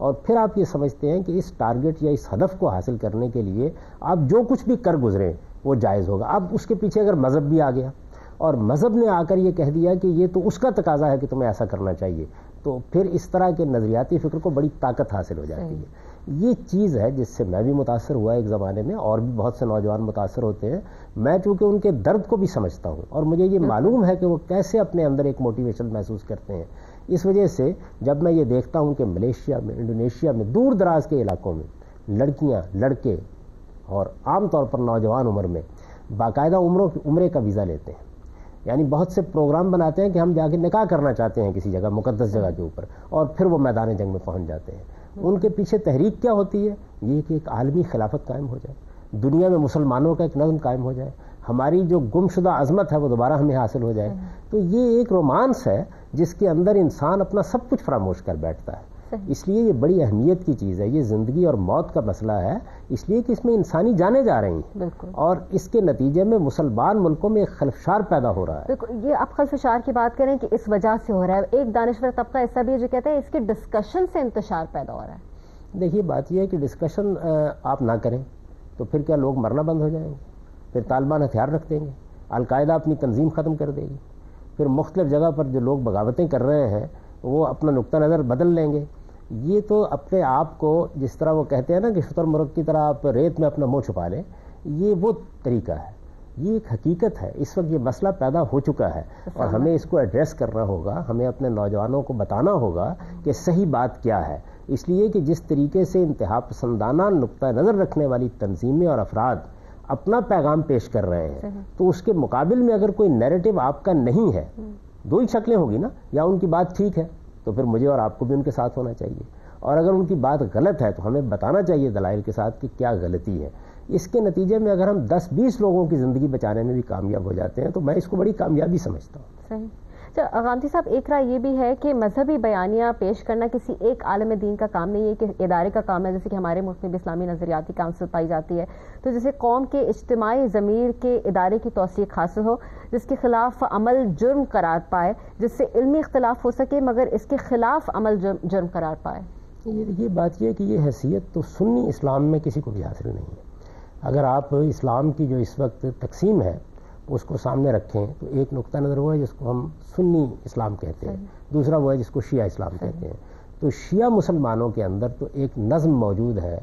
اور پھر آپ یہ سمجھتے ہیں کہ اس ٹارگٹ یا اس ہدف کو حاصل کرنے کے لیے آپ جو کچھ بھی کر گزریں وہ جائز ہوگا. اب اس کے پیچھے اگر مذہب بھی آ گیا اور مذہب نے آ کر یہ کہہ دیا کہ یہ تو اس کا تقاضا ہے کہ تمہیں ایسا کرنا چاہیے, تو پھر اس طرح کے نظریاتی فکر کو بڑی طاقت حاصل ہو جاتی ہے. یہ چیز ہے جس سے میں بھی متاثر ہوا ایک زمانے میں, اور بھی بہت سے نوجوان متاثر ہوتے ہیں. میں چونکہ ان کے درد کو بھی سمجھتا ہوں اور مجھے یہ معلوم ہے کہ وہ کیسے اپنے اندر ایک موٹیویشن محسوس کرتے ہیں. اس وجہ سے جب میں یہ دیکھتا ہوں کہ ملیشیا میں, انڈونیشیا میں, دور دراز کے علاقوں میں لڑکیاں, لڑکے اور عام طور پر نوجوان عمر میں باقاعدہ عمرے کا ویزا لیتے ہیں, یعنی بہت سے پروگرام بناتے ہیں کہ ہم جا کے نکاح کرنا چاہتے ہیں کسی جگہ, مقدس جگہ کے اوپر, اور پھر وہ میدان جنگ میں پہنچ جاتے ہیں. ان کے پیچھے تحریک کیا ہوتی ہے؟ یہ کہ ایک عالمی خلافت قائم ہو جائے, دنیا میں مسلمانوں کا ایک نظم قائم ہو جائے, ہماری جو گم شدہ عظمت ہے وہ دوبارہ ہمیں حاصل ہو جائے. تو یہ ایک رومانس ہے جس کے اندر انسان اپنا سب کچھ فراموش کر بیٹھتا ہے. اس لیے یہ بڑی اہمیت کی چیز ہے, یہ زندگی اور موت کا مسئلہ ہے, اس لیے کہ اس میں انسانی جانیں جا رہی ہیں, اور اس کے نتیجے میں مسلمان ملکوں میں ایک خلفشار پیدا ہو رہا ہے. یہ آپ خلفشار کی بات کریں کہ اس وجہ سے ہو رہا ہے, ایک دانشور طبقہ ایسا بھی ہے جو کہتے ہیں اس کے ڈسکشن سے انتشار پیدا ہو رہا ہے. دیکھیے بات یہ ہے کہ ڈسکشن آپ نہ کریں تو پھر کیا لوگ مرنا بند ہو جائیں گے؟ پھر طالبان ہتھیار رکھ دیں گے, القاعدہ اپنی تنظیم ختم کر دے گی, پھر مختلف جگہ پر جو لوگ بغاوتیں کر رہے ہیں وہ اپنا نقطہ نظر بدل لیں گے. یہ تو اپنے آپ کو, جس طرح وہ کہتے ہیں نا کہ شتر مرغ کی طرح آپ ریت میں اپنا منہ چھپا لیں, یہ وہ طریقہ ہے. یہ ایک حقیقت ہے, اس وقت یہ مسئلہ پیدا ہو چکا ہے اور ہمیں اس کو ایڈریس کرنا ہوگا. ہمیں اپنے نوجوانوں کو بتانا ہوگا کہ صحیح بات کیا ہے. اس لیے کہ جس طریقے سے انتہا پسندانہ نقطہ نظر رکھنے والی تنظیمیں اور افراد اپنا پیغام پیش کر رہے ہیں, تو اس کے مقابل میں اگر کوئی نیریٹو آپ کا نہیں ہے, دو ہی شکلیں ہوگی نا, یا ان کی بات ٹھیک ہے تو پھر مجھے اور آپ کو بھی ان کے ساتھ ہونا چاہیے, اور اگر ان کی بات غلط ہے تو ہمیں بتانا چاہیے دلائل کے ساتھ کہ کیا غلطی ہے. اس کے نتیجے میں اگر ہم 10-20 لوگوں کی زندگی بچانے میں بھی کامیاب ہو جاتے ہیں تو میں اس کو بڑی کامیابی سمجھتا ہوں. صحیح. غامدی صاحب, ایک رائے یہ بھی ہے کہ مذہبی بیانیہ پیش کرنا کسی ایک عالم دین کا کام نہیں ہے, کہ ادارے کا کام ہے. جیسے کہ ہمارے ملک میں بھی اسلامی نظریاتی کونسل پائی جاتی ہے, تو جسے قوم کے اجتماعی ضمیر کے ادارے کی توثیق حاصل ہو, جس کے خلاف عمل جرم قرار پائے, جس سے علمی اختلاف ہو سکے مگر اس کے خلاف عمل جرم قرار پائے. یہ بات یہ ہے کہ یہ حیثیت تو سنی اسلام میں کسی کو بھی حاصل نہیں ہے. اگر آپ اسلام کی جو اس وقت تقسیم ہے اس کو سامنے رکھیں تو ایک نقطہ نظر وہ ہے جس کو ہم سنی اسلام کہتے ہیں, دوسرا وہ ہے جس کو شیعہ اسلام کہتے ہیں. تو شیعہ مسلمانوں کے اندر تو ایک نظم موجود ہے.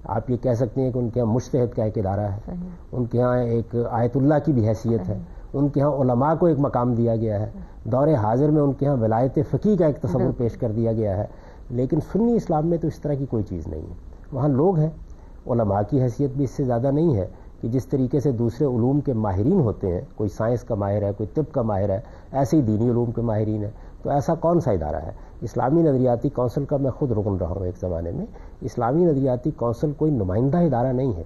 آپ یہ کہہ سکتے ہیں کہ ان کے یہاں مجتہد کا ایک ادارہ ہے, ان کے ہاں ایک آیت اللہ کی بھی حیثیت ہے, ان کے ہاں علماء کو ایک مقام دیا گیا ہے, دور حاضر میں ان کے ہاں ولایت فقیہ کا ایک تصور پیش کر دیا گیا ہے. لیکن سنی اسلام میں تو اس طرح کی کوئی چیز نہیں ہے. وہاں لوگ ہیں, علماء کی حیثیت بھی اس سے زیادہ نہیں ہے کہ جس طریقے سے دوسرے علوم کے ماہرین ہوتے ہیں, کوئی سائنس کا ماہر ہے, کوئی طب کا ماہر ہے, ایسے ہی دینی علوم کے ماہرین ہیں. تو ایسا کون سا ادارہ ہے؟ اسلامی نظریاتی کونسل کا میں خود رکن رہا ہوں ایک زمانے میں. اسلامی نظریاتی کونسل کوئی نمائندہ ادارہ نہیں ہے.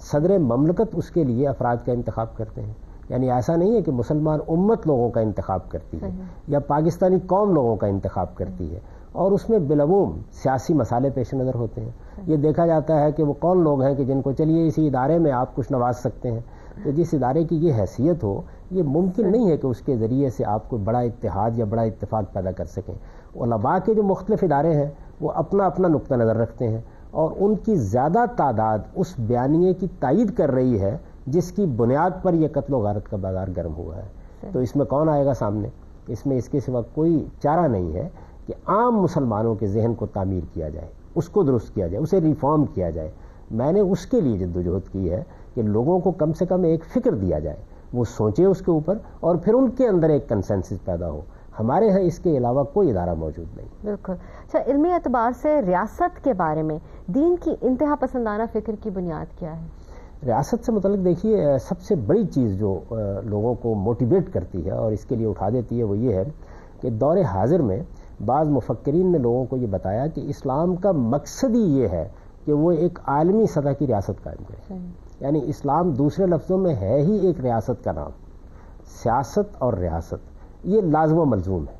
صدر مملکت اس کے لیے افراد کا انتخاب کرتے ہیں. یعنی ایسا نہیں ہے کہ مسلمان امت لوگوں کا انتخاب کرتی ہے یا پاکستانی قوم لوگوں کا انتخاب کرتی ہے, اور اس میں بالعموم سیاسی مسائل پیش نظر ہوتے ہیں. یہ دیکھا جاتا ہے کہ وہ کون لوگ ہیں کہ جن کو چلیے اسی ادارے میں آپ کچھ نواز سکتے ہیں. تو جس ادارے کی یہ حیثیت ہو, یہ ممکن نہیں ہے کہ اس کے ذریعے سے آپ کو بڑا اتحاد یا بڑا اتفاق پیدا کر سکیں. علماء کے جو مختلف ادارے ہیں وہ اپنا اپنا نقطہ نظر رکھتے ہیں, اور ان کی زیادہ تعداد اس بیانیے کی تائید کر رہی ہے جس کی بنیاد پر یہ قتل و غارت کا بازار گرم ہوا ہے. تو اس میں کون آئے گا سامنے؟ اس میں اس کے سوا کوئی چارہ نہیں ہے کہ عام مسلمانوں کے ذہن کو تعمیر کیا جائے, اس کو درست کیا جائے, اسے ریفارم کیا جائے. میں نے اس کے لیے جدوجہد کی ہے کہ لوگوں کو کم سے کم ایک فکر دیا جائے, وہ سوچیں اس کے اوپر, اور پھر ان کے اندر ایک کنسنسس پیدا ہو. ہمارے ہاں اس کے علاوہ کوئی ادارہ موجود نہیں. بالکل. اچھا, علمی اعتبار سے ریاست کے بارے میں دین کی انتہا پسندانہ فکر کی بنیاد کیا ہے؟ ریاست سے متعلق دیکھیے, سب سے بڑی چیز جو لوگوں کو موٹیویٹ کرتی ہے اور اس کے لیے اٹھا دیتی ہے وہ یہ ہے کہ دور حاضر میں بعض مفکرین نے لوگوں کو یہ بتایا کہ اسلام کا مقصد ہی یہ ہے کہ وہ ایک عالمی سطح کی ریاست قائم کرے. یعنی اسلام دوسرے لفظوں میں ہے ہی ایک ریاست کا نام. سیاست اور ریاست یہ لازم و ملزوم ہے,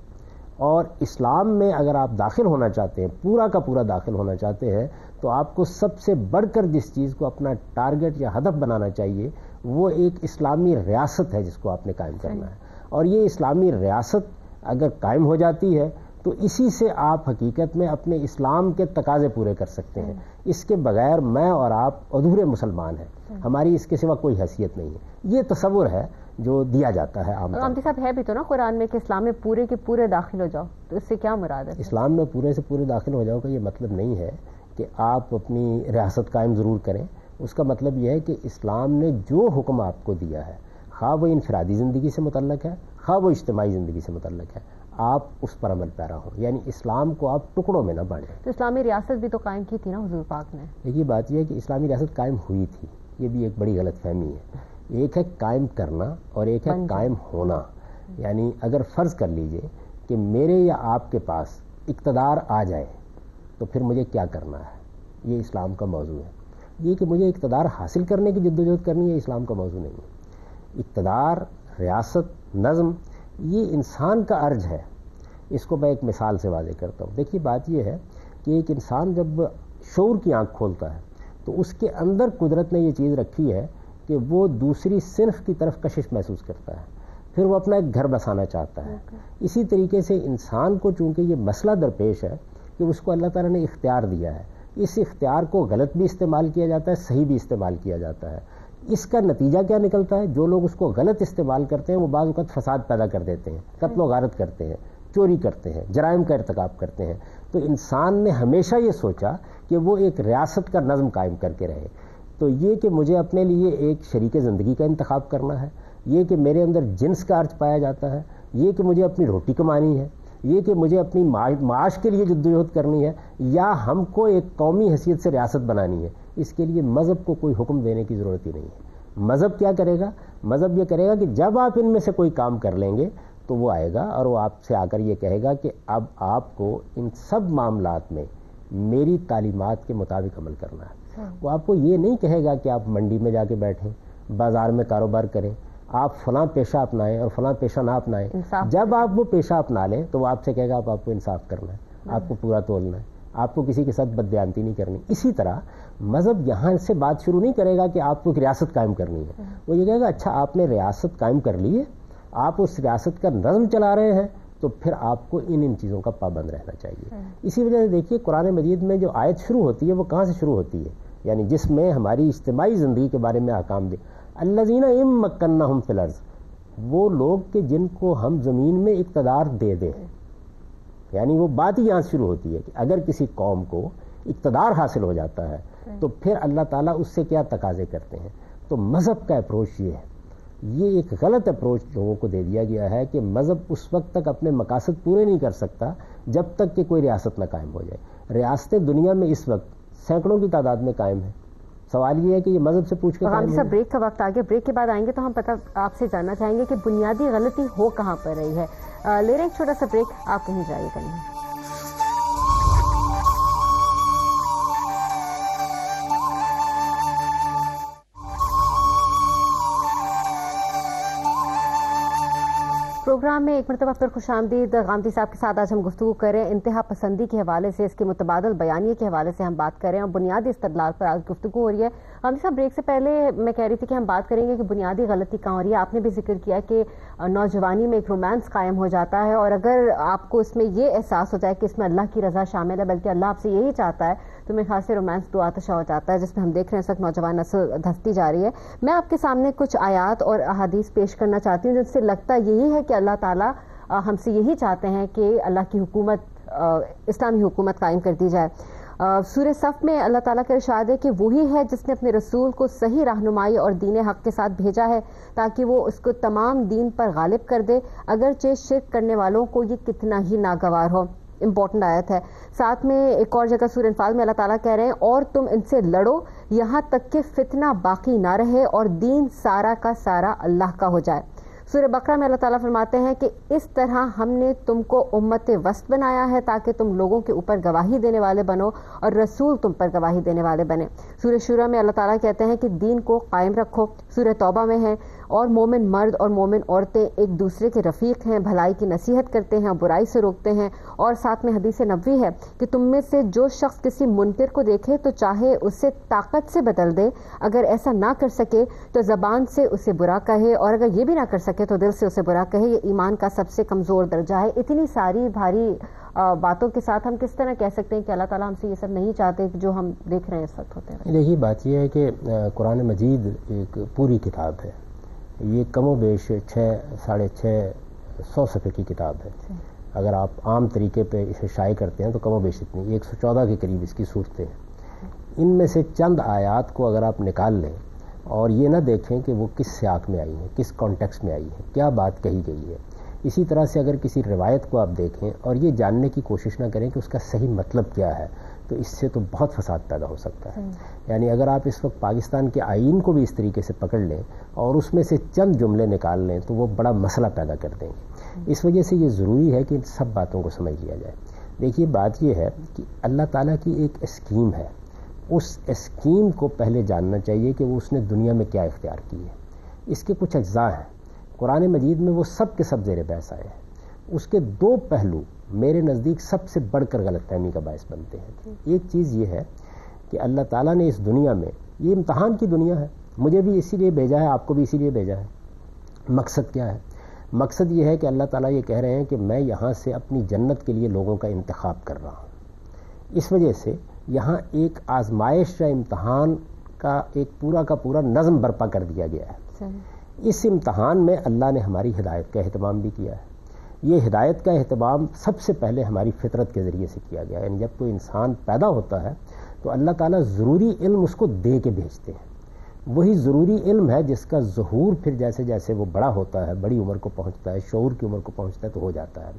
اور اسلام میں اگر آپ داخل ہونا چاہتے ہیں, پورا کا پورا داخل ہونا چاہتے ہیں, تو آپ کو سب سے بڑھ کر جس چیز کو اپنا ٹارگٹ یا ہدف بنانا چاہیے وہ ایک اسلامی ریاست ہے جس کو آپ نے قائم کرنا ہے. اور یہ اسلامی ریاست اگر قائم ہو جاتی ہے تو اسی سے آپ حقیقت میں اپنے اسلام کے تقاضے پورے کر سکتے ہیں. اس کے بغیر میں اور آپ ادھورے مسلمان ہیں, ہماری اس کے سوا کوئی حیثیت نہیں ہے. یہ تصور ہے جو دیا جاتا ہے عام طور پر. عامدی صاحب ہے بھی تو نا قرآن میں کہ اسلام میں پورے کے پورے داخل ہو جاؤ, تو اس سے کیا مراد ہے؟ اسلام میں پورے سے پورے داخل ہو جاؤ کا یہ مطلب نہیں ہے کہ آپ اپنی ریاست قائم ضرور کریں. اس کا مطلب یہ ہے کہ اسلام نے جو حکم آپ کو دیا ہے, خواہ وہ انفرادی زندگی سے متعلق ہے خواہ وہ اجتماعی زندگی سے متعلق ہے, آپ اس پر عمل پیرا ہوں. یعنی اسلام کو آپ ٹکڑوں میں نہ بانٹیں. تو اسلامی ریاست بھی تو قائم کی تھی نا حضور پاک نے. دیکھیے بات یہ ہے کہ اسلامی ریاست قائم ہوئی تھی, یہ بھی ایک بڑی غلط فہمی ہے. ایک ہے قائم کرنا اور ایک ہے قائم ہونا. یعنی اگر فرض کر لیجئے کہ میرے یا آپ کے پاس اقتدار آ جائے تو پھر مجھے کیا کرنا ہے, یہ اسلام کا موضوع ہے. یہ کہ مجھے اقتدار حاصل کرنے کی جدوجہد کرنی ہے, اسلام کا موضوع نہیں ہے. اقتدار, ریاست, نظم, یہ انسان کا عرض ہے. اس کو میں ایک مثال سے واضح کرتا ہوں. دیکھیے بات یہ ہے کہ ایک انسان جب شعور کی آنکھ کھولتا ہے تو اس کے اندر قدرت نے یہ چیز رکھی ہے کہ وہ دوسری صنف کی طرف کشش محسوس کرتا ہے, پھر وہ اپنا ایک گھر بسانا چاہتا ہے. اسی طریقے سے انسان کو چونکہ یہ مسئلہ درپیش ہے کہ اس کو اللہ تعالیٰ نے اختیار دیا ہے, اس اختیار کو غلط بھی استعمال کیا جاتا ہے, صحیح بھی استعمال کیا جاتا ہے. اس کا نتیجہ کیا نکلتا ہے؟ جو لوگ اس کو غلط استعمال کرتے ہیں وہ بعض اوقات فساد پیدا کر دیتے ہیں, قتل و غارت کرتے ہیں, چوری کرتے ہیں, جرائم کا ارتکاب کرتے ہیں. تو انسان نے ہمیشہ یہ سوچا کہ وہ ایک ریاست کا نظم قائم کر کے رہے. تو یہ کہ مجھے اپنے لیے ایک شریک زندگی کا انتخاب کرنا ہے, یہ کہ میرے اندر جنس کا عرض پایا جاتا ہے, یہ کہ مجھے اپنی روٹی کمانی ہے, یہ کہ مجھے اپنی معاش کے لیے جدوجہد کرنی ہے, یا ہم کو ایک قومی حیثیت سے ریاست بنانی ہے, اس کے لیے مذہب کو کوئی حکم دینے کی ضرورت ہی نہیں ہے. مذہب کیا کرے گا؟ مذہب یہ کرے گا کہ جب آپ ان میں سے کوئی کام کر لیں گے تو وہ آئے گا اور وہ آپ سے آ کر یہ کہے گا کہ اب آپ کو ان سب معاملات میں میری تعلیمات کے مطابق عمل کرنا ہے. وہ آپ کو یہ نہیں کہے گا کہ آپ منڈی میں جا کے بیٹھیں, بازار میں کاروبار کریں, آپ فلاں پیشہ اپنائیں اور فلاں پیشہ نہ اپنائیں. جب آپ وہ پیشہ اپنا لیں تو وہ آپ سے کہے گا آپ کو انصاف کرنا ہے, آپ کو پورا تولنا ہے, آپ کو کسی کے ساتھ بددیانتی نہیں کرنی. اسی طرح مذہب یہاں سے بات شروع نہیں کرے گا کہ آپ کو ایک ریاست قائم کرنی ہے. وہ یہ کہے گا اچھا آپ نے ریاست قائم کر لی ہے, آپ اس ریاست کا نظم چلا رہے ہیں, تو پھر آپ کو ان چیزوں کا پابند رہنا چاہیے. اسی وجہ سے دیکھیے قرآن مجید میں جو آیت شروع ہوتی ہے وہ کہاں سے شروع ہوتی ہے, یعنی جس میں ہماری اجتماعی زندگی کے بارے میں احکام دے. الذین ان مکناہم فی الارض, وہ لوگ کہ جن کو ہم زمین میں اقتدار دے دیں. یعنی وہ بات ہی یہاں سے شروع ہوتی ہے کہ اگر کسی قوم کو اقتدار حاصل ہو جاتا ہے تو پھر اللہ تعالیٰ اس سے کیا تقاضے کرتے ہیں. تو مذہب کا اپروچ یہ ہے, یہ ایک غلط اپروچ لوگوں کو دے دیا گیا ہے کہ مذہب اس وقت تک اپنے مقاصد پورے نہیں کر سکتا جب تک کہ کوئی ریاست نہ قائم ہو جائے. ریاستیں دنیا میں اس وقت سینکڑوں کی تعداد میں قائم ہیں. سوال یہ ہے کہ یہ مذہب سے پوچھ کے قائم ہے. بریک کا وقت آ گیا, بریک کے بعد آئیں گے تو ہم پتہ آپ سے جاننا چاہیں گے کہ بنیادی غلطی ہو کہاں پر رہی ہے. لے رہے ایک چھوٹا سا بریک, آپ کہیں جائیے گا نہیں. پروگرام میں ایک مرتبہ پھر خوش آمدید. غامدی صاحب کے ساتھ آج ہم گفتگو کریں انتہا پسندی کے حوالے سے, اس کے متبادل بیانیے کے حوالے سے ہم بات کریں اور بنیادی استدلال پر آج گفتگو ہو رہی ہے. غامدی صاحب بریک سے پہلے میں کہہ رہی تھی کہ ہم بات کریں گے کہ بنیادی غلطی کہاں ہو رہی ہے. آپ نے بھی ذکر کیا کہ نوجوانی میں ایک رومانس قائم ہو جاتا ہے, اور اگر آپ کو اس میں یہ احساس ہو جائے کہ اس میں اللہ کی رضا شامل ہے, بلکہ اللہ آپ سے یہی چاہتا ہے, تو میرے خیال سے رومانس دو آتشہ ہو جاتا ہے, جس میں ہم دیکھ رہے ہیں اس وقت نوجوان نسل دھستی جا رہی ہے. میں آپ کے سامنے کچھ آیات اور احادیث پیش کرنا چاہتی ہوں جن سے لگتا یہی ہے کہ اللہ تعالیٰ ہم سے یہی چاہتے ہیں کہ اللہ کی حکومت, اسلامی حکومت قائم کر دی جائے. سورہ صف میں اللہ تعالیٰ کا ارشاد ہے کہ وہی ہے جس نے اپنے رسول کو صحیح رہنمائی اور دین حق کے ساتھ بھیجا ہے تاکہ وہ اس کو تمام دین پر غالب کر دے, اگرچہ شرک کرنے والوں کو یہ کتنا ہی ناگوار ہو. امپورٹنٹ آیت ہے. ساتھ میں ایک اور جگہ سورہ انفال میں اللہ تعالیٰ کہہ رہے ہیں اور تم ان سے لڑو یہاں تک کہ فتنہ باقی نہ رہے اور دین سارا کا سارا اللہ کا ہو جائے. سورہ بقرہ میں اللہ تعالیٰ فرماتے ہیں کہ اس طرح ہم نے تم کو امت وسط بنایا ہے تاکہ تم لوگوں کے اوپر گواہی دینے والے بنو اور رسول تم پر گواہی دینے والے بنے. سورہ شورى میں اللہ تعالیٰ کہتے ہیں کہ دین کو قائم رکھو. سورہ توبہ میں ہے اور مومن مرد اور مومن عورتیں ایک دوسرے کے رفیق ہیں, بھلائی کی نصیحت کرتے ہیں, برائی سے روکتے ہیں. اور ساتھ میں حدیث نبوی ہے کہ تم میں سے جو شخص کسی منکر کو دیکھے تو چاہے اسے طاقت سے بدل دے, اگر ایسا نہ کر سکے تو زبان سے اسے برا کہے, اور اگر یہ بھی نہ کر سکے تو دل سے اسے برا کہے. یہ ایمان کا سب سے کمزور درجہ ہے. اتنی ساری بھاری باتوں کے ساتھ ہم کس طرح کہہ سکتے ہیں کہ اللہ تعالیٰ ہم سے یہ سب نہیں چاہتے جو ہم دیکھ رہے ہیں اس وقت ہوتے ہیں؟ دیکھیے بات یہ ہے کہ قرآن مجید ایک پوری کتاب ہے، یہ کم و بیش 600-650 صفحے کی کتاب ہے۔ اگر آپ عام طریقے پہ اسے شائع کرتے ہیں تو کم و بیش اتنی 114 کے قریب اس کی صورتیں ہیں۔ ان میں سے چند آیات کو اگر آپ نکال لیں اور یہ نہ دیکھیں کہ وہ کس سیاق میں آئی ہیں، کس کانٹیکسٹ میں آئی ہیں، کیا بات کہی گئی ہے، اسی طرح سے اگر کسی روایت کو آپ دیکھیں اور یہ جاننے کی کوشش نہ کریں کہ اس کا صحیح مطلب کیا ہے، تو اس سے تو بہت فساد پیدا ہو سکتا ہے۔ یعنی اگر آپ اس وقت پاکستان کے آئین کو بھی اس طریقے سے پکڑ لیں اور اس میں سے چند جملے نکال لیں تو وہ بڑا مسئلہ پیدا کر دیں گے۔ اس وجہ سے یہ ضروری ہے کہ ان سب باتوں کو سمجھ لیا جائے۔ دیکھیے بات یہ ہے کہ اللہ تعالیٰ کی ایک اسکیم ہے، اس اسکیم کو پہلے جاننا چاہیے کہ وہ اس نے دنیا میں کیا اختیار کی ہے۔ اس کے کچھ اجزاء ہیں قرآن مجید میں، وہ سب کے سب زیر بحث آئے ہیں۔ اس کے دو پہلو میرے نزدیک سب سے بڑھ کر غلط فہمی کا باعث بنتے ہیں۔ ایک چیز یہ ہے کہ اللہ تعالیٰ نے اس دنیا میں، یہ امتحان کی دنیا ہے، مجھے بھی اسی لیے بھیجا ہے، آپ کو بھی اسی لیے بھیجا ہے۔ مقصد کیا ہے؟ مقصد یہ ہے کہ اللہ تعالیٰ یہ کہہ رہے ہیں کہ میں یہاں سے اپنی جنت کے لیے لوگوں کا انتخاب کر رہا ہوں۔ اس وجہ سے یہاں ایک آزمائش یا امتحان کا ایک پورا کا پورا نظم برپا کر دیا گیا ہے۔ اس امتحان میں اللہ نے ہماری ہدایت کا اہتمام بھی کیا ہے۔ یہ ہدایت کا اہتمام سب سے پہلے ہماری فطرت کے ذریعے سے کیا گیا ہے۔ یعنی جب کوئی انسان پیدا ہوتا ہے تو اللہ تعالیٰ ضروری علم اس کو دے کے بھیجتے ہیں۔ وہی ضروری علم ہے جس کا ظہور پھر جیسے جیسے وہ بڑا ہوتا ہے، بڑی عمر کو پہنچتا ہے، شعور کی عمر کو پہنچتا ہے تو ہو جاتا ہے۔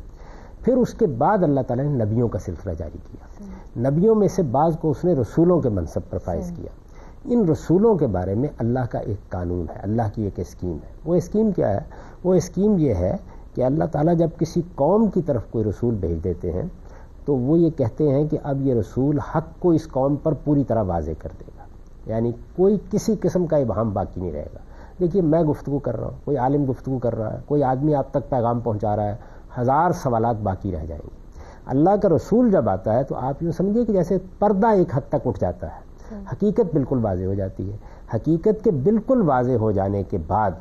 پھر اس کے بعد اللہ تعالیٰ نے نبیوں کا سلسلہ جاری کیا۔ نبیوں میں سے بعض کو اس نے رسولوں کے منصب پر فائز کیا۔ ان رسولوں کے بارے میں اللہ کا ایک قانون ہے، اللہ کی ایک اسکیم ہے۔ وہ اسکیم کیا ہے؟ وہ اسکیم یہ ہے کہ اللہ تعالیٰ جب کسی قوم کی طرف کوئی رسول بھیج دیتے ہیں تو وہ یہ کہتے ہیں کہ اب یہ رسول حق کو اس قوم پر پوری طرح واضح کر دے گا، یعنی کوئی کسی قسم کا ابہام باقی نہیں رہے گا۔ دیکھیے میں گفتگو کر رہا ہوں، کوئی عالم گفتگو کر رہا ہے، کوئی آدمی آپ تک پیغام پہنچا رہا ہے، ہزار سوالات باقی رہ جائیں گے۔ اللہ کا رسول جب آتا ہے تو آپ یوں سمجھیے کہ جیسے پردہ ایک حد تک اٹھ جاتا ہے، حقیقت بالکل واضح ہو جاتی ہے۔ حقیقت کے بالکل واضح ہو جانے کے بعد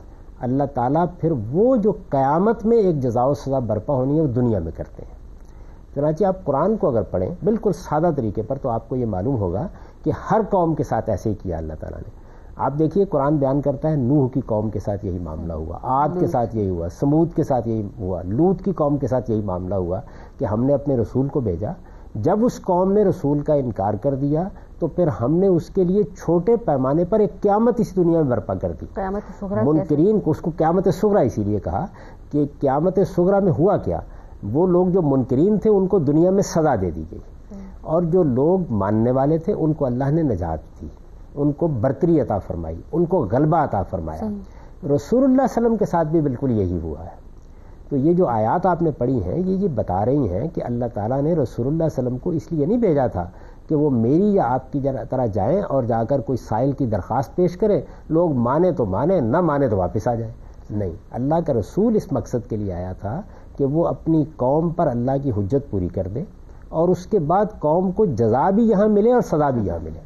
اللہ تعالیٰ پھر وہ جو قیامت میں ایک جزا و سزا برپا ہونی ہے وہ دنیا میں کرتے ہیں۔ چنانچہ آپ قرآن کو اگر پڑھیں بالکل سادہ طریقے پر تو آپ کو یہ معلوم ہوگا کہ ہر قوم کے ساتھ ایسے ہی کیا اللہ تعالیٰ نے۔ آپ دیکھیے قرآن بیان کرتا ہے نوح کی قوم کے ساتھ یہی معاملہ ہوا، عاد کے ساتھ یہی ہوا، سمود کے ساتھ یہی ہوا، لوط کی قوم کے ساتھ یہی معاملہ ہوا کہ ہم نے اپنے رسول کو بھیجا، جب اس قوم نے رسول کا انکار کر دیا تو پھر ہم نے اس کے لیے چھوٹے پیمانے پر ایک قیامت اس دنیا میں برپا کر دی۔ منکرین کو، اس کو قیامت صغریٰ اسی لیے کہا کہ قیامت صغریٰ میں ہوا کیا، وہ لوگ جو منکرین تھے ان کو دنیا میں سزا دے دی گئی، اور جو لوگ ماننے والے تھے ان کو اللہ نے نجات دی، ان کو برتری عطا فرمائی، ان کو غلبہ عطا فرمایا۔ رسول اللہ صلی اللہ علیہ وسلم کے ساتھ بھی بالکل یہی ہوا ہے۔ تو یہ جو آیات آپ نے پڑھی ہیں یہ بتا رہی ہیں کہ اللہ تعالیٰ نے رسول اللہ صلی اللہ علیہ وسلم کو اس لیے نہیں بھیجا تھا کہ وہ میری یا آپ کی طرح جائیں اور جا کر کوئی سائل کی درخواست پیش کریں، لوگ مانے تو مانے، نہ مانے تو واپس آ جائیں۔ نہیں، اللہ کا رسول اس مقصد کے لیے آیا تھا کہ وہ اپنی قوم پر اللہ کی حجت پوری کر دے اور اس کے بعد قوم کو جزا بھی یہاں ملے اور سزا بھی یہاں ملے۔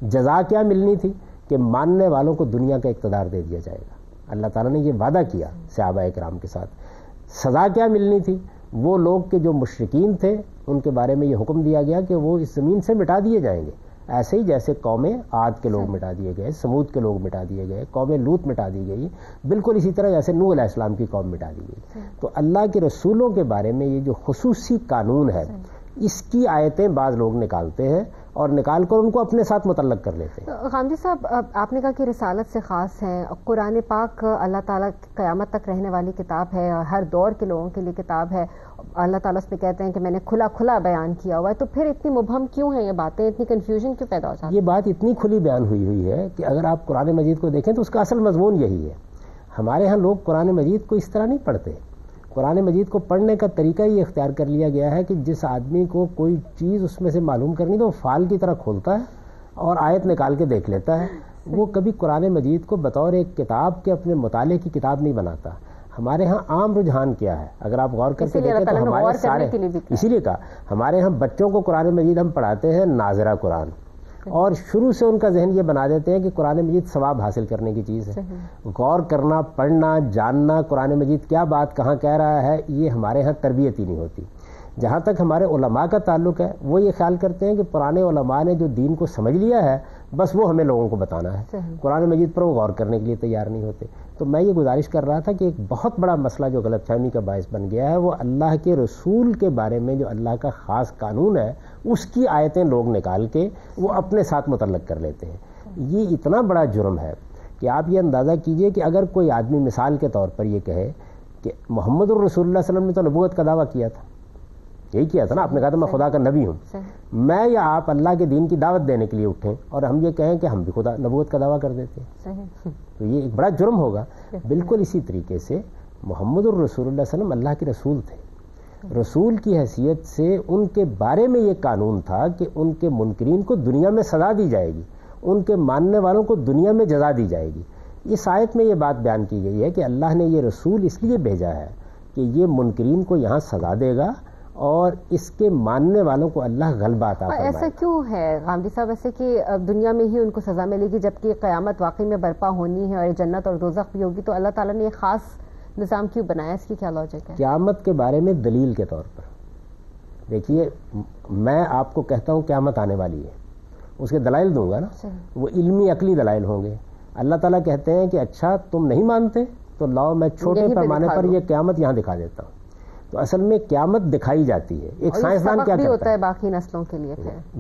جزا کیا ملنی تھی کہ ماننے والوں کو دنیا کا اقتدار دے دیا جائے گا، اللہ تعالیٰ نے یہ وعدہ کیا صحابہ اکرام کے ساتھ۔ سزا کیا ملنی تھی؟ وہ لوگ کہ جو مشرکین تھے ان کے بارے میں یہ حکم دیا گیا کہ وہ اس زمین سے مٹا دیے جائیں گے، ایسے ہی جیسے قوم عاد کے لوگ مٹا دیے گئے، سمود کے لوگ مٹا دیے گئے، قوم لوط مٹا دی گئی، بالکل اسی طرح جیسے نوح علیہ السلام کی قوم مٹا دی گئی۔ تو اللہ کے رسولوں کے بارے میں یہ جو خصوصی قانون ہے اس کی آیتیں بعض لوگ نکالتے ہیں اور نکال کر ان کو اپنے ساتھ متعلق کر لیتے ہیں۔ غامدی صاحب، آپ نے کہا کہ رسالت سے خاص ہیں، قرآن پاک اللہ تعالیٰ قیامت تک رہنے والی کتاب ہے اور ہر دور کے لوگوں کے لیے کتاب ہے، اللہ تعالیٰ اس میں کہتے ہیں کہ میں نے کھلا کھلا بیان کیا ہوا ہے، تو پھر اتنی مبہم کیوں ہیں یہ باتیں، اتنی کنفیوژن کیوں پیدا ہو جاتی ہے؟ یہ بات اتنی کھلی بیان ہوئی ہے کہ اگر آپ قرآن مجید کو دیکھیں تو اس کا اصل مضمون یہی ہے۔ ہمارے ہاں لوگ قرآن مجید کو اس طرح نہیں پڑھتے۔ قرآن مجید کو پڑھنے کا طریقہ یہ اختیار کر لیا گیا ہے کہ جس آدمی کو کوئی چیز اس میں سے معلوم کرنی تو وہ فال کی طرح کھولتا ہے اور آیت نکال کے دیکھ لیتا ہے، وہ کبھی قرآن مجید کو بطور ایک کتاب کے اپنے مطالعے کی کتاب نہیں بناتا۔ ہمارے ہاں عام رجحان کیا ہے اگر آپ غور کر کے دیکھیں تو ہمارے سارے، اسی لیے کہا ہمارے ہاں بچوں کو قرآن مجید ہم پڑھاتے ہیں ناظرہ قرآن، اور شروع سے ان کا ذہن یہ بنا دیتے ہیں کہ قرآن مجید ثواب حاصل کرنے کی چیز ہے۔ غور کرنا، پڑھنا، جاننا قرآن مجید کیا بات کہاں کہہ رہا ہے، یہ ہمارے ہاں تربیت ہی نہیں ہوتی۔ جہاں تک ہمارے علماء کا تعلق ہے وہ یہ خیال کرتے ہیں کہ پرانے علماء نے جو دین کو سمجھ لیا ہے بس وہ ہمیں لوگوں کو بتانا ہے، قرآن مجید پر وہ غور کرنے کے لیے تیار نہیں ہوتے۔ تو میں یہ گزارش کر رہا تھا کہ ایک بہت بڑا مسئلہ جو غلط فہمی کا باعث بن گیا ہے وہ اللہ کے رسول کے بارے میں جو اللہ کا خاص قانون ہے اس کی آیتیں لوگ نکال کے وہ اپنے ساتھ متعلق کر لیتے ہیں۔ یہ اتنا بڑا جرم ہے کہ آپ یہ اندازہ کیجئے کہ اگر کوئی آدمی مثال کے طور پر یہ کہے کہ محمد الرسول اللہ صلی اللہ علیہ وسلم نے تو نبوت کا دعویٰ کیا تھا، یہی کیا تھا نا، آپ نے کہا تھا میں خدا کا نبی ہوں، میں یا آپ اللہ کے دین کی دعوت دینے کے لیے اٹھیں اور ہم یہ کہیں کہ ہم بھی خدا نبوت کا دعویٰ کر دیتے ہیں، تو یہ ایک بڑا جرم ہوگا۔ بالکل اسی طریقے سے محمد الرسول اللہ صلی اللہ علیہ وسلم اللہ کے رسول تھے، رسول کی حیثیت سے ان کے بارے میں یہ قانون تھا کہ ان کے منکرین کو دنیا میں سزا دی جائے گی، ان کے ماننے والوں کو دنیا میں جزا دی جائے گی۔ اس آیت میں یہ بات بیان کی گئی ہے کہ اللہ نے یہ رسول اس لیے بھیجا ہے کہ یہ منکرین کو یہاں سزا دے گا اور اس کے ماننے والوں کو اللہ غلبہ عطا فرمائے گا۔ ایسا کیوں ہے غامدی صاحب ایسے کہ دنیا میں ہی ان کو سزا ملے گی جبکہ قیامت واقعی میں برپا ہونی ہے اور جنت اور دوزخ بھی ہوگی، تو اللہ تعالیٰ نے یہ خاص نظام کیوں بنایا؟ اس کی کیا لاجک ہے؟ قیامت کے بارے میں دلیل کے طور پر دیکھیے، میں آپ کو کہتا ہوں قیامت آنے والی ہے، اس کے دلائل دوں گا نا، وہ علمی عقلی دلائل ہوں گے۔ اللہ تعالیٰ کہتے ہیں کہ اچھا تم نہیں مانتے تو لاؤ میں چھوٹے پیمانے پر یہ قیامت یہاں دکھا دیتا ہوں۔ تو اصل میں قیامت دکھائی جاتی ہے۔ ایک سائنسدان کیا کرتا ہے باقی نسلوں کے لیے،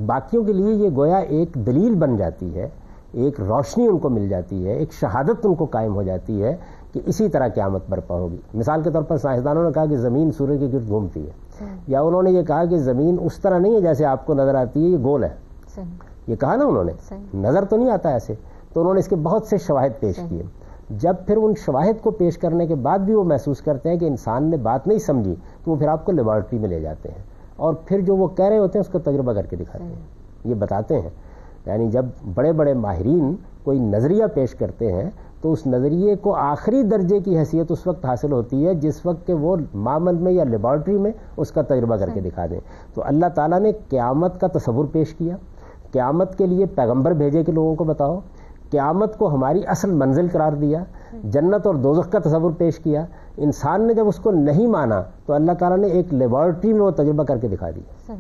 باقیوں کے لیے یہ گویا ایک دلیل بن جاتی ہے، ایک روشنی ان کو مل جاتی ہے، ایک شہادت ان کو قائم ہو جاتی ہے کہ اسی طرح قیامت برپا ہوگی۔ مثال کے طور پر سائنسدانوں نے کہا کہ زمین سورج کے گرد گھومتی ہے، یا انہوں نے یہ کہا کہ زمین اس طرح نہیں ہے جیسے آپ کو نظر آتی ہے، یہ گول ہے، یہ کہا نا انہوں نے، نظر تو نہیں آتا ایسے۔ تو انہوں نے اس کے بہت سے شواہد پیش کیے۔ جب پھر ان شواہد کو پیش کرنے کے بعد بھی وہ محسوس کرتے ہیں کہ انسان نے بات نہیں سمجھی تو وہ پھر آپ کو لیبارٹری میں لے جاتے ہیں اور پھر جو وہ کہہ رہے ہوتے ہیں اس کو تجربہ کر کے دکھاتے ہیں، یہ بتاتے ہیں۔ یعنی جب بڑے بڑے ماہرین کوئی نظریہ پیش کرتے ہیں تو اس نظریے کو آخری درجے کی حیثیت اس وقت حاصل ہوتی ہے جس وقت کہ وہ معمل میں یا لیبارٹری میں اس کا تجربہ کر کے دکھا دیں۔ تو اللہ تعالیٰ نے قیامت کا تصور پیش کیا، قیامت کے لیے پیغمبر بھیجے کہ لوگوں کو بتاؤ، قیامت کو ہماری اصل منزل قرار دیا، جنت اور دوزخ کا تصور پیش کیا۔ انسان نے جب اس کو نہیں مانا تو اللہ تعالیٰ نے ایک لیبارٹری میں وہ تجربہ کر کے دکھا دیا۔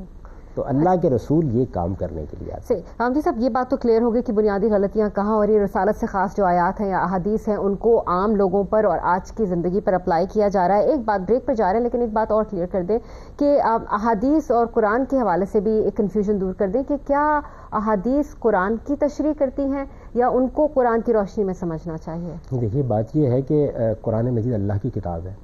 تو اللہ کے رسول یہ کام کرنے کے لیے آتے ہیں۔ غامدی صاحب یہ بات تو کلیئر ہو گئی کہ بنیادی غلطیاں کہاں، اور یہ رسالت سے خاص جو آیات ہیں یا احادیث ہیں ان کو عام لوگوں پر اور آج کی زندگی پر اپلائی کیا جا رہا ہے۔ ایک بات بریک پر جا رہے ہیں لیکن ایک بات اور کلیئر کر دیں کہ احادیث اور قرآن کے حوالے سے بھی ایک کنفیوژن دور کر دیں کہ کیا احادیث قرآن کی تشریح کرتی ہیں یا ان کو قرآن کی روشنی میں سمجھنا چاہیے؟ دیکھیے بات یہ ہے کہ قرآن مجید اللہ کی کتاب ہے،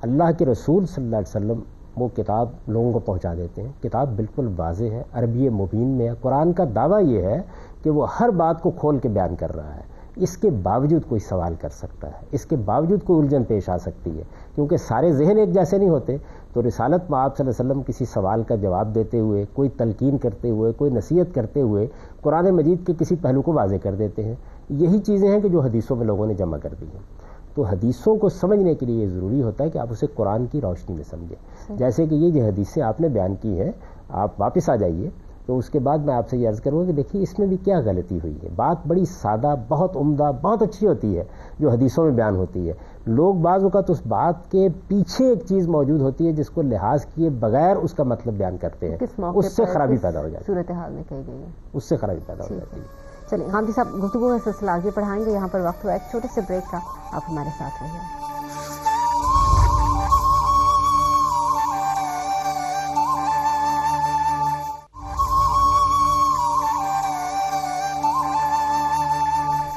اللہ کے رسول صلی اللہ علیہ وسلم وہ کتاب لوگوں کو پہنچا دیتے ہیں۔ کتاب بالکل واضح ہے، عربی مبین میں ہے۔ قرآن کا دعویٰ یہ ہے کہ وہ ہر بات کو کھول کے بیان کر رہا ہے، اس کے باوجود کوئی سوال کر سکتا ہے، اس کے باوجود کوئی الجھن پیش آ سکتی ہے، کیونکہ سارے ذہن ایک جیسے نہیں ہوتے۔ تو رسالت میں آپ صلی اللہ علیہ وسلم کسی سوال کا جواب دیتے ہوئے، کوئی تلقین کرتے ہوئے، کوئی نصیحت کرتے ہوئے قرآن مجید کے کسی پہلو کو واضح کر دیتے ہیں۔ یہی چیزیں ہیں کہ جو حدیثوں میں لوگوں نے جمع کر دی ہیں۔ تو حدیثوں کو سمجھنے کے لیے یہ ضروری ہوتا ہے کہ آپ اسے قرآن کی روشنی میں سمجھیں۔ جیسے کہ یہ جو حدیثیں آپ نے بیان کی ہیں، آپ واپس آ جائیے تو اس کے بعد میں آپ سے یہ عرض کروں کہ دیکھیے اس میں بھی کیا غلطی ہوئی ہے۔ بات بڑی سادہ، بہت عمدہ، بہت اچھی ہوتی ہے جو حدیثوں میں بیان ہوتی ہے۔ لوگ بعض اوقات اس بات کے پیچھے ایک چیز موجود ہوتی ہے جس کو لحاظ کیے بغیر اس کا مطلب بیان کرتے ہیں، اس سے خرابی پیدا ہو جاتی ہے، صورتحال میں کہی گئی ہے، اس سے خرابی پیدا ہو جاتی ہے۔ چلیں غامدی صاحب گفتگو کا سلسلہ آگے بڑھائیں گے، یہاں پر وقت ہوا ایک چھوٹے سے بریک کا، آپ ہمارے ساتھ رہیے۔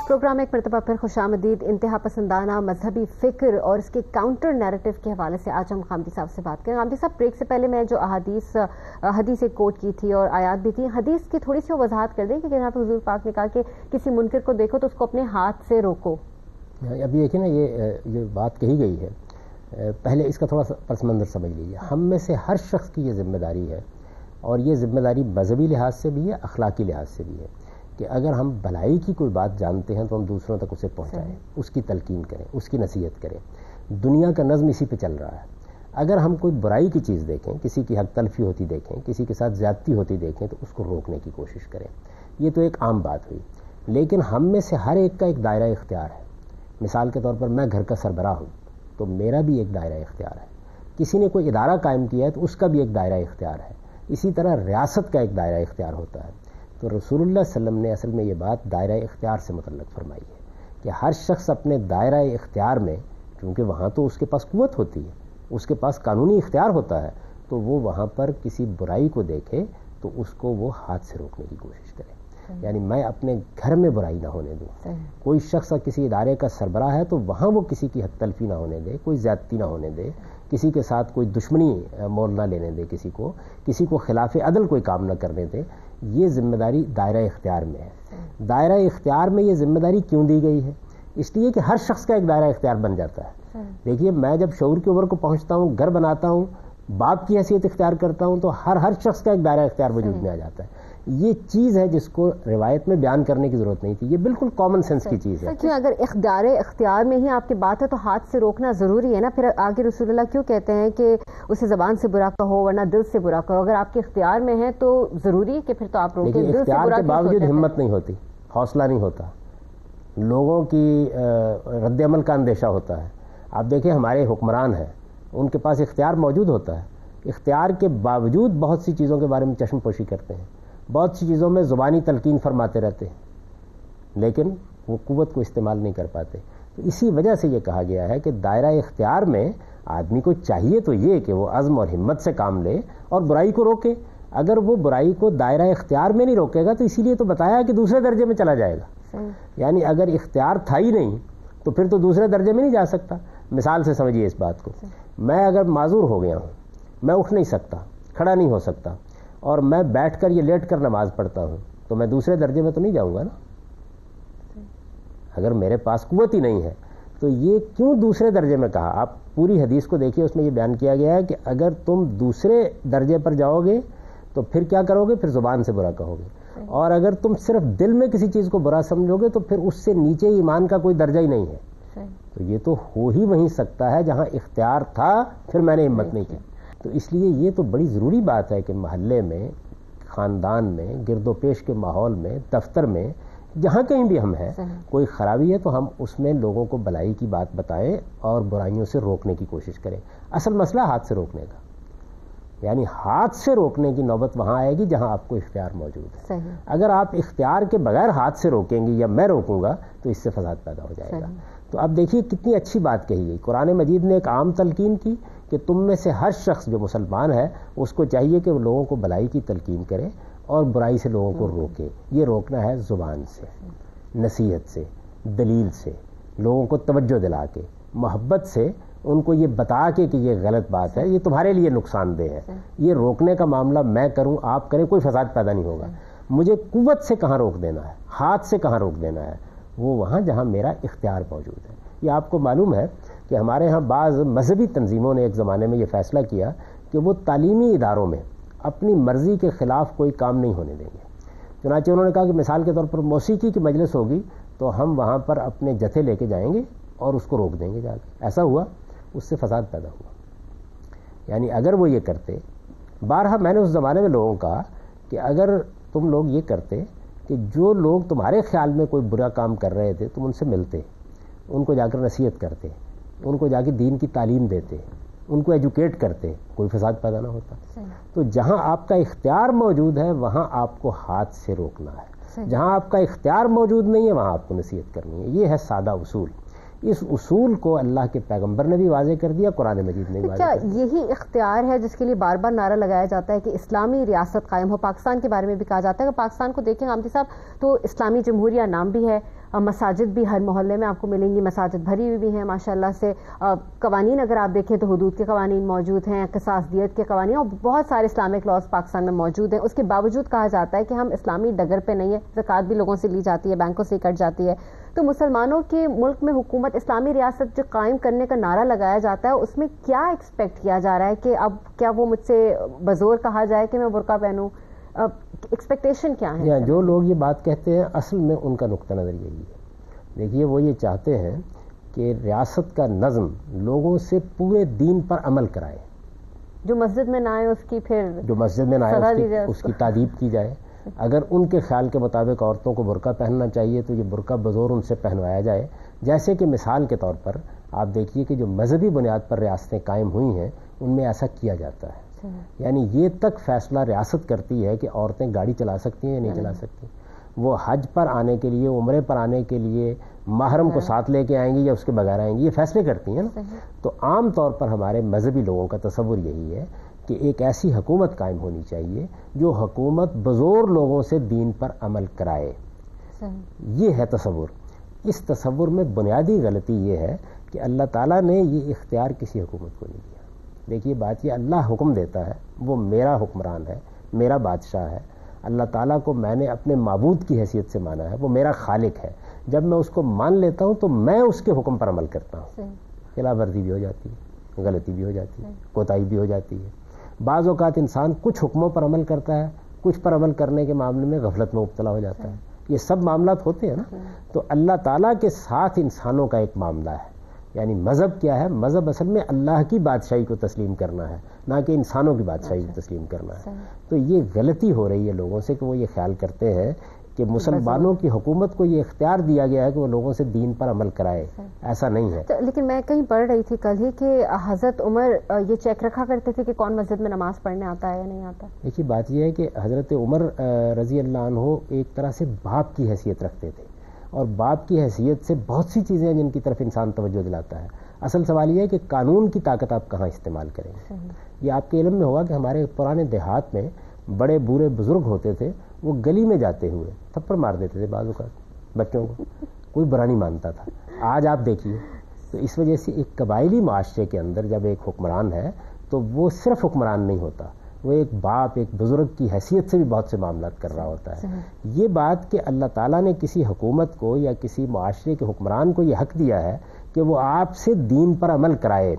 پروگرام ایک مرتبہ پھر خوش آمدید۔ انتہا پسندانہ مذہبی فکر اور اس کے کاؤنٹر نیریٹو کے حوالے سے آج ہم غامدی صاحب سے بات کریں۔ غامدی صاحب بریک سے پہلے میں جو حدیث ایک کوٹ کی تھی اور آیات بھی تھی، حدیث کی تھوڑی سی وضاحت کر دیں کہ جہاں پہ حضور پاک نے کہا کہ کسی منکر کو دیکھو تو اس کو اپنے ہاتھ سے روکو۔ ابھی دیکھیں نا یہ بات کہی گئی ہے، پہلے اس کا تھوڑا سا پس منظر سمجھ لیجیے۔ ہم میں سے ہر شخص کی یہ ذمہ داری ہے، اور یہ ذمہ داری مذہبی لحاظ سے بھی ہے، اخلاقی لحاظ سے بھی ہے، کہ اگر ہم بھلائی کی کوئی بات جانتے ہیں تو ہم دوسروں تک اسے پہنچائیں، اس کی تلقین کریں، اس کی نصیحت کریں۔ دنیا کا نظم اسی پہ چل رہا ہے۔ اگر ہم کوئی برائی کی چیز دیکھیں، کسی کی حق تلفی ہوتی دیکھیں، کسی کے ساتھ زیادتی ہوتی دیکھیں تو اس کو روکنے کی کوشش کریں۔ یہ تو ایک عام بات ہوئی، لیکن ہم میں سے ہر ایک کا ایک دائرہ اختیار ہے۔ مثال کے طور پر میں گھر کا سربراہ ہوں تو میرا بھی ایک دائرہ اختیار ہے۔ کسی نے کوئی ادارہ قائم کیا ہے تو اس کا بھی ایک دائرہ اختیار ہے. اسی طرح ریاست کا ایک دائرہ اختیار ہوتا ہے. تو رسول اللہ صلی اللہ علیہ وسلم نے اصل میں یہ بات دائرہ اختیار سے متعلق فرمائی ہے کہ ہر شخص اپنے دائرہ اختیار میں، کیونکہ وہاں تو اس کے پاس قوت ہوتی ہے، اس کے پاس قانونی اختیار ہوتا ہے، تو وہ وہاں پر کسی برائی کو دیکھے تو اس کو وہ ہاتھ سے روکنے کی کوشش کرے. یعنی میں اپنے گھر میں برائی نہ ہونے دوں. کوئی شخص کسی ادارے کا سربراہ ہے تو وہاں وہ کسی کی حد تلفی نہ ہونے دے، کوئی زیادتی نہ ہونے دے، کسی کے ساتھ کوئی دشمنی مول نہ لینے دے، کسی کو خلاف عدل کوئی کام نہ کرنے دے. یہ ذمہ داری دائرہ اختیار میں ہے. دائرہ اختیار میں یہ ذمہ داری کیوں دی گئی ہے؟ اس لیے کہ ہر شخص کا ایک دائرہ اختیار بن جاتا ہے. دیکھیے میں جب شعور کی عمر کو پہنچتا ہوں، گھر بناتا ہوں، باپ کی حیثیت اختیار کرتا ہوں، تو ہر شخص کا ایک دائرہ اختیار وجود میں آ جاتا ہے. یہ چیز ہے جس کو روایت میں بیان کرنے کی ضرورت نہیں تھی، یہ بالکل کامن سینس کی چیز ہے. کیوں اگر اختیار میں ہی آپ کی بات ہے تو ہاتھ سے روکنا ضروری ہے نا. پھر آگے رسول اللہ کیوں کہتے ہیں کہ اسے زبان سے برا کہو ورنہ دل سے برا کہو. اگر آپ کے اختیار میں ہے تو ضروری ہے کہ پھر تو آپ روکیں. لیکن اختیار کے باوجود ہمت نہیں ہوتی، حوصلہ نہیں ہوتا، لوگوں کی رد عمل کا اندیشہ ہوتا ہے. آپ دیکھیں ہمارے حکمران ہیں، ان کے پاس اختیار موجود ہوتا ہے، اختیار کے باوجود بہت سی چیزوں کے بارے میں چشم پوشی کرتے ہیں، بہت سی چیزوں میں زبانی تلقین فرماتے رہتے ہیں، لیکن وہ قوت کو استعمال نہیں کر پاتے. تو اسی وجہ سے یہ کہا گیا ہے کہ دائرہ اختیار میں آدمی کو چاہیے تو یہ کہ وہ عزم اور ہمت سے کام لے اور برائی کو روکے. اگر وہ برائی کو دائرہ اختیار میں نہیں روکے گا تو اسی لیے تو بتایا کہ دوسرے درجے میں چلا جائے گا. یعنی اگر اختیار تھا ہی نہیں تو پھر تو دوسرے درجے میں نہیں جا سکتا. مثال سے سمجھیے اس بات کو، میں اگر معذور ہو گیا ہوں، میں اٹھ نہیں سکتا، کھڑا نہیں ہو سکتا، اور میں بیٹھ کر یہ لیٹ کر نماز پڑھتا ہوں، تو میں دوسرے درجے میں تو نہیں جاؤں گا نا. اگر میرے پاس قوت ہی نہیں ہے تو یہ کیوں دوسرے درجے میں کہا؟ آپ پوری حدیث کو دیکھیے، اس میں یہ بیان کیا گیا ہے کہ اگر تم دوسرے درجے پر جاؤ گے تو پھر کیا کرو گے؟ پھر زبان سے برا کہو گے. اور اگر تم صرف دل میں کسی چیز کو برا سمجھو گے تو پھر اس سے نیچے ایمان کا کوئی درجہ ہی نہیں ہے. تو یہ تو ہو ہی وہیں سکتا ہے جہاں اختیار تھا پھر میں نے ہمت نہیں کی. تو اس لیے یہ تو بڑی ضروری بات ہے کہ محلے میں، خاندان میں، گرد و پیش کے ماحول میں، دفتر میں، جہاں کہیں بھی ہم ہیں، کوئی خرابی ہے تو ہم اس میں لوگوں کو بھلائی کی بات بتائیں اور برائیوں سے روکنے کی کوشش کریں. اصل مسئلہ ہاتھ سے روکنے کا، یعنی ہاتھ سے روکنے کی نوبت وہاں آئے گی جہاں آپ کو اختیار موجود ہے. اگر آپ اختیار کے بغیر ہاتھ سے روکیں گے یا میں روکوں گا تو اس سے فساد پیدا ہو جائے گا. تو اب دیکھیے کتنی اچھی بات کہی گئی. قرآن مجید نے ایک عام تلقین کی کہ تم میں سے ہر شخص جو مسلمان ہے اس کو چاہیے کہ وہ لوگوں کو بھلائی کی تلقین کرے اور برائی سے لوگوں کو روکے. یہ روکنا ہے زبان سے، نصیحت سے، دلیل سے، لوگوں کو توجہ دلا کے، محبت سے ان کو یہ بتا کے کہ یہ غلط بات ہے، یہ تمہارے لیے نقصان دہ ہے. یہ روکنے کا معاملہ میں کروں، آپ کریں، کوئی فساد پیدا نہیں ہوگا. مجھے قوت سے کہاں روک دینا ہے، ہاتھ سے کہاں روک دینا ہے، وہ وہاں جہاں میرا اختیار موجود ہے. یہ آپ کو معلوم ہے کہ ہمارے ہاں بعض مذہبی تنظیموں نے ایک زمانے میں یہ فیصلہ کیا کہ وہ تعلیمی اداروں میں اپنی مرضی کے خلاف کوئی کام نہیں ہونے دیں گے. چنانچہ انہوں نے کہا کہ مثال کے طور پر موسیقی کی مجلس ہوگی تو ہم وہاں پر اپنے جتھے لے کے جائیں گے اور اس کو روک دیں گے جا کے. ایسا ہوا، اس سے فساد پیدا ہوا. یعنی اگر وہ یہ کرتے، بارہا میں نے اس زمانے میں لوگوں کو کہا کہ اگر تم لوگ یہ کرتے کہ جو لوگ تمہارے خیال میں کوئی برا کام کر رہے تھے تم ان سے ملتے، ان کو جا کر نصیحت کرتے، ان کو جا کے دین کی تعلیم دیتے، ان کو ایجوکیٹ کرتے، کوئی فساد پیدا نہ ہوتا. تو جہاں آپ کا اختیار موجود ہے وہاں آپ کو ہاتھ سے روکنا ہے، جہاں آپ کا اختیار موجود نہیں ہے وہاں آپ کو نصیحت کرنی ہے. یہ ہے سادہ اصول. اس اصول کو اللہ کے پیغمبر نے بھی واضح کر دیا، قرآن مجید نے بھی واضح کر دیا. کیا یہی اختیار ہے جس کے لیے بار بار نعرہ لگایا جاتا ہے کہ اسلامی ریاست قائم ہو؟ پاکستان کے بارے میں بھی کہا جاتا ہے کہ پاکستان کو دیکھیں عامدی صاحب تو اسلامی جمہوریہ نام بھی ہے، مساجد بھی ہر محلے میں آپ کو ملیں گی، مساجد بھری ہوئی بھی ہیں ماشاءاللہ سے. قوانین اگر آپ دیکھیں تو حدود کے قوانین موجود ہیں، قصاص دیت کے قوانین، اور بہت سارے اسلامک لاز پاکستان میں موجود ہیں. اس کے باوجود کہا جاتا ہے کہ ہم اسلامی ڈگر پہ نہیں ہیں، زکوٰۃ بھی لوگوں سے لی جاتی ہے، بینکوں سے کٹ جاتی ہے. تو مسلمانوں کے ملک میں حکومت اسلامی ریاست جو قائم کرنے کا نعرہ لگایا جاتا ہے اس میں کیا ایکسپیکٹ کیا جا رہا ہے کہ اب کیا وہ مجھ سے بزور کہا جائے کہ میں برقع پہنوں؟ ایکسپیکٹیشن کیا ہے؟ جو لوگ یہ بات کہتے ہیں اصل میں ان کا نقطہ نظر یہی ہے. دیکھیے وہ یہ چاہتے ہیں کہ ریاست کا نظم لوگوں سے پورے دین پر عمل کرائے. جو مسجد میں نہ آئے اس کی پھر جو مسجد میں نہ آئے اس کی تعدیب کی جائے. اگر ان کے خیال کے مطابق عورتوں کو برقع پہننا چاہیے تو یہ برقع بزور ان سے پہنوایا جائے. جیسے کہ مثال کے طور پر آپ دیکھیے کہ جو مذہبی بنیاد پر ریاستیں قائم ہوئی ہیں ان میں ایسا کیا جاتا ہے. یعنی یہ تک فیصلہ ریاست کرتی ہے کہ عورتیں گاڑی چلا سکتی ہیں یا نہیں چلا سکتی. وہ حج پر آنے کے لیے، عمرے پر آنے کے لیے محرم کو ساتھ لے کے آئیں گی یا اس کے بغیر آئیں گی، یہ فیصلے کرتی ہیں نا. تو عام طور پر ہمارے مذہبی لوگوں کا تصور یہی ہے کہ ایک ایسی حکومت قائم ہونی چاہیے جو حکومت بزرگ لوگوں سے دین پر عمل کرائے. یہ ہے تصور. اس تصور میں بنیادی غلطی یہ ہے کہ اللہ تعالیٰ نے یہ اختیار کسی حکومت کو نہیں دیا. دیکھیے بات یہ، اللہ حکم دیتا ہے، وہ میرا حکمران ہے، میرا بادشاہ ہے. اللہ تعالیٰ کو میں نے اپنے معبود کی حیثیت سے مانا ہے، وہ میرا خالق ہے. جب میں اس کو مان لیتا ہوں تو میں اس کے حکم پر عمل کرتا ہوں. خلاف ورزی بھی ہو جاتی ہے، غلطی بھی ہو جاتی ہے، کوتاہی بھی ہو جاتی ہے. بعض اوقات انسان کچھ حکموں پر عمل کرتا ہے، کچھ پر عمل کرنے کے معاملے میں غفلت میں مبتلا ہو جاتا ہے. یہ سب معاملات ہوتے ہیں نا. تو اللہ تعالیٰ کے ساتھ انسانوں کا ایک معاملہ ہے. یعنی مذہب کیا ہے؟ مذہب اصل میں اللہ کی بادشاہی کو تسلیم کرنا ہے، نہ کہ انسانوں کی بادشاہی کو تسلیم کرنا ہے. تو یہ غلطی ہو رہی ہے لوگوں سے کہ وہ یہ خیال کرتے ہیں کہ مسلمانوں کی حکومت کو یہ اختیار دیا گیا ہے کہ وہ لوگوں سے دین پر عمل کرائے. ایسا نہیں ہے. لیکن میں کہیں پڑھ رہی تھی کل ہی کہ حضرت عمر یہ چیک رکھا کرتے تھے کہ کون مسجد میں نماز پڑھنے آتا ہے یا نہیں آتا. دیکھیے بات یہ ہے کہ حضرت عمر رضی اللہ عنہ ایک طرح سے باپ کی حیثیت رکھتے تھے، اور باپ کی حیثیت سے بہت سی چیزیں ہیں جن کی طرف انسان توجہ دلاتا ہے. اصل سوال یہ ہے کہ قانون کی طاقت آپ کہاں استعمال کریں گے. یہ آپ کے علم میں ہوگا کہ ہمارے پرانے دیہات میں بڑے بوڑھے بزرگ ہوتے تھے، وہ گلی میں جاتے ہوئے تھپڑ مار دیتے تھے بعض اوقات بچوں کو، کوئی برا نہیں مانتا تھا. آج آپ دیکھیے، تو اس وجہ سے ایک قبائلی معاشرے کے اندر جب ایک حکمران ہے تو وہ صرف حکمران نہیں ہوتا، وہ ایک باپ، ایک بزرگ کی حیثیت سے بھی بہت سے معاملات کر رہا ہوتا ہے. یہ بات کہ اللہ تعالیٰ نے کسی حکومت کو یا کسی معاشرے کے حکمران کو یہ حق دیا ہے کہ وہ آپ سے دین پر عمل کرائے،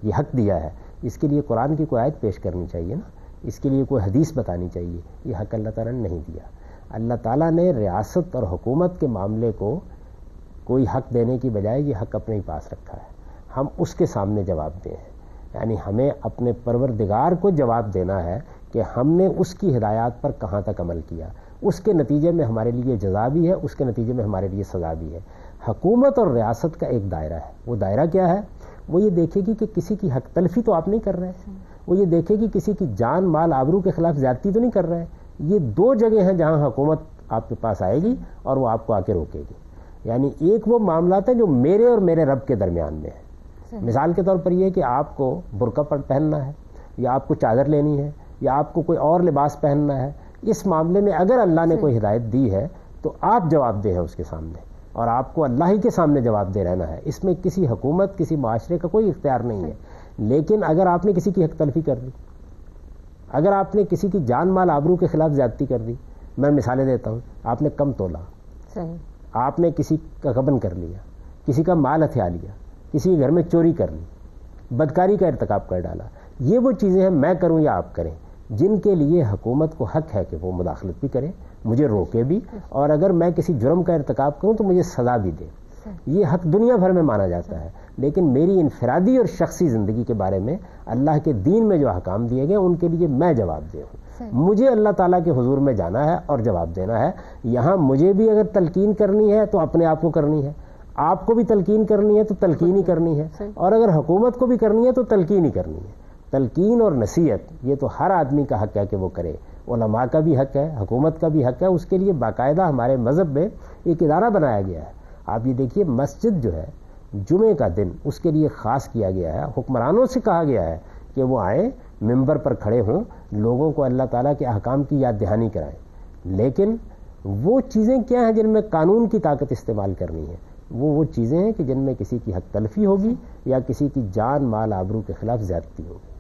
یہ حق دیا ہے. اس کے لیے قرآن کی کوئی آیت پیش کرنی چاہیے نا، اس کے لیے کوئی حدیث بتانی چاہیے. یہ حق اللہ تعالیٰ نے نہیں دیا. اللہ تعالیٰ نے ریاست اور حکومت کے معاملے کو کوئی حق دینے کی بجائے یہ حق اپنے ہی پاس رکھا ہے. ہم اس کے سامنے جواب دیں. یعنی ہمیں اپنے پروردگار کو جواب دینا ہے کہ ہم نے اس کی ہدایات پر کہاں تک عمل کیا. اس کے نتیجے میں ہمارے لیے جزا بھی ہے، اس کے نتیجے میں ہمارے لیے سزا بھی ہے. حکومت اور ریاست کا ایک دائرہ ہے. وہ دائرہ کیا ہے؟ وہ یہ دیکھے گی کہ کسی کی حق تلفی تو آپ نہیں کر رہے، وہ یہ دیکھے گی کسی کی جان مال آبرو کے خلاف زیادتی تو نہیں کر رہے. یہ دو جگہ ہیں جہاں حکومت آپ کے پاس آئے گی اور وہ آپ کو آ کے روکے گی. یعنی ایک وہ معاملات ہیں جو میرے اور میرے رب کے درمیان میں ہے. مثال کے طور پر یہ کہ آپ کو برقع پہننا ہے، یا آپ کو چادر لینی ہے، یا آپ کو کوئی اور لباس پہننا ہے. اس معاملے میں اگر اللہ نے کوئی ہدایت دی ہے تو آپ جواب دہ ہیں اس کے سامنے، اور آپ کو اللہ ہی کے سامنے جواب دے رہنا ہے. اس میں کسی حکومت، کسی معاشرے کا کوئی اختیار نہیں ہے. لیکن اگر آپ نے کسی کی حق تلفی کر دی، اگر آپ نے کسی کی جان مال آبرو کے خلاف زیادتی کر دی، میں مثالیں دیتا ہوں. آپ نے کم تولا، آپ نے کسی کا غبن کر لیا، کسی کا مال ہتھیا لیا، کسی کے گھر میں چوری کر لی، بدکاری کا ارتکاب کر ڈالا. یہ وہ چیزیں ہیں میں کروں یا آپ کریں جن کے لیے حکومت کو حق ہے کہ وہ مداخلت بھی کرے، مجھے روکے بھی، اور اگر میں کسی جرم کا ارتکاب کروں تو مجھے سزا بھی دے. یہ حق دنیا بھر میں مانا جاتا ہے. لیکن میری انفرادی اور شخصی زندگی کے بارے میں اللہ کے دین میں جو احکام دیے گئے ان کے لیے میں جواب دہ ہوں. مجھے اللہ تعالیٰ کے حضور میں جانا ہے اور جواب دینا ہے. یہاں مجھے بھی اگر تلقین کرنی ہے تو اپنے آپ کو کرنی ہے، آپ کو بھی تلقین کرنی ہے تو تلقین ہی کرنی ہے، اور اگر حکومت کو بھی کرنی ہے تو تلقین ہی کرنی ہے. تلقین اور نصیحت یہ تو ہر آدمی کا حق ہے کہ وہ کرے. علماء کا بھی حق ہے، حکومت کا بھی حق ہے. اس کے لیے باقاعدہ ہمارے مذہب میں ایک ادارہ بنایا گیا ہے. آپ یہ دیکھیے مسجد جو ہے جمعے کا دن اس کے لیے خاص کیا گیا ہے. حکمرانوں سے کہا گیا ہے کہ وہ آئیں، ممبر پر کھڑے ہوں، لوگوں کو اللہ تعالیٰ کے احکام کی یاد دہانی کرائیں. لیکن وہ چیزیں کیا ہیں جن میں قانون کی طاقت استعمال کرنی ہے؟ وہ چیزیں ہیں کہ جن میں کسی کی حق تلفی ہوگی یا کسی کی جان مال آبرو کے خلاف زیادتی ہوگی.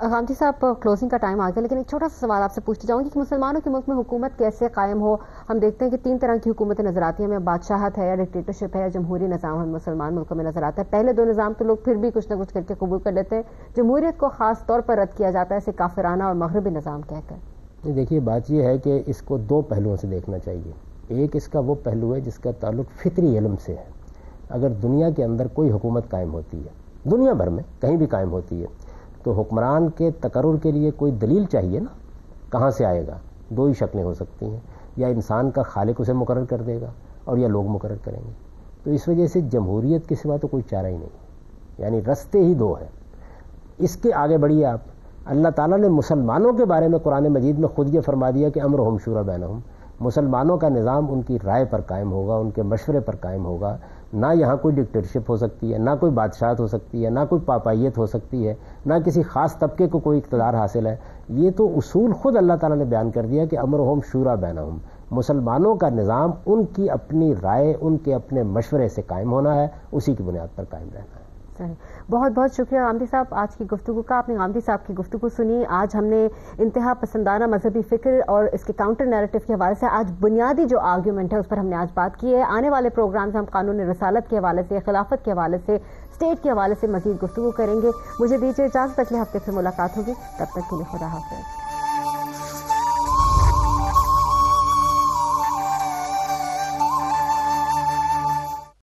غامدی صاحب، کلوزنگ کا ٹائم آ گیا، لیکن ایک چھوٹا سا سوال آپ سے پوچھنا چاہوں گی کہ مسلمانوں کے ملک میں حکومت کیسے قائم ہو؟ ہم دیکھتے ہیں کہ 3 طرح کی حکومتیں نظر آتی ہیں. ہمیں بادشاہت ہے، یا ڈکٹیٹرشپ ہے، یا جمہوری نظام ہمیں مسلمان ملکوں میں نظر آتا ہے. پہلے 2 نظام تو لوگ پھر بھی کچھ نہ کچھ کر کے قبول کر لیتے ہیں. جمہوریت کو خاص طور پر رد کیا جاتا ہے اسے کافرانہ اور مغربی نظام کہہ کر. دیکھیے بات یہ ہے کہ اس کو 2 پہلوؤں سے دیکھنا چاہیے. ایک اس کا وہ پہلو ہے جس کا تعلق فطری علم سے ہے. اگر دنیا کے اندر کوئی حکومت قائم ہوتی ہے، دنیا بھر میں کہیں بھی قائم ہوتی ہے، تو حکمران کے تقرر کے لیے کوئی دلیل چاہیے نا. کہاں سے آئے گا؟ 2 ہی شکلیں ہو سکتی ہیں، یا انسان کا خالق اسے مقرر کر دے گا اور یا لوگ مقرر کریں گے. تو اس وجہ سے جمہوریت کے سوا تو کوئی چارہ ہی نہیں. یعنی رستے ہی 2 ہیں. اس کے آگے بڑھیے آپ. اللہ تعالیٰ نے مسلمانوں کے بارے میں قرآن مجید میں خود یہ فرما دیا کہ امرہم شورا بینہم. مسلمانوں کا نظام ان کی رائے پر قائم ہوگا, ان کے مشورے پر قائم ہوگا. نہ یہاں کوئی ڈکٹیٹرشپ ہو سکتی ہے, نہ کوئی بادشاہت ہو سکتی ہے, نہ کوئی پاپائیت ہو سکتی ہے, نہ کسی خاص طبقے کو کوئی اقتدار حاصل ہے. یہ تو اصول خود اللہ تعالیٰ نے بیان کر دیا کہ امرہم شورا بینہم. مسلمانوں کا نظام ان کی اپنی رائے, ان کے اپنے مشورے سے قائم ہونا ہے, اسی کی بنیاد پر قائم رہنا ہے. بہت بہت شکریہ غامدی صاحب آج کی گفتگو کا. آپ نے غامدی صاحب کی گفتگو سنی. آج ہم نے انتہا پسندانہ مذہبی فکر اور اس کے کاؤنٹر نیریٹو کے حوالے سے آج بنیادی جو آرگیومنٹ ہے اس پر ہم نے آج بات کی ہے. آنے والے پروگرامز ہم قانون رسالت کے حوالے سے, خلافت کے حوالے سے, اسٹیٹ کے حوالے سے مزید گفتگو کریں گے. مجھے دیجیے اجازت, اگلے ہفتے پھر ملاقات ہوگی. تب تک کے لیے خدا حافظ.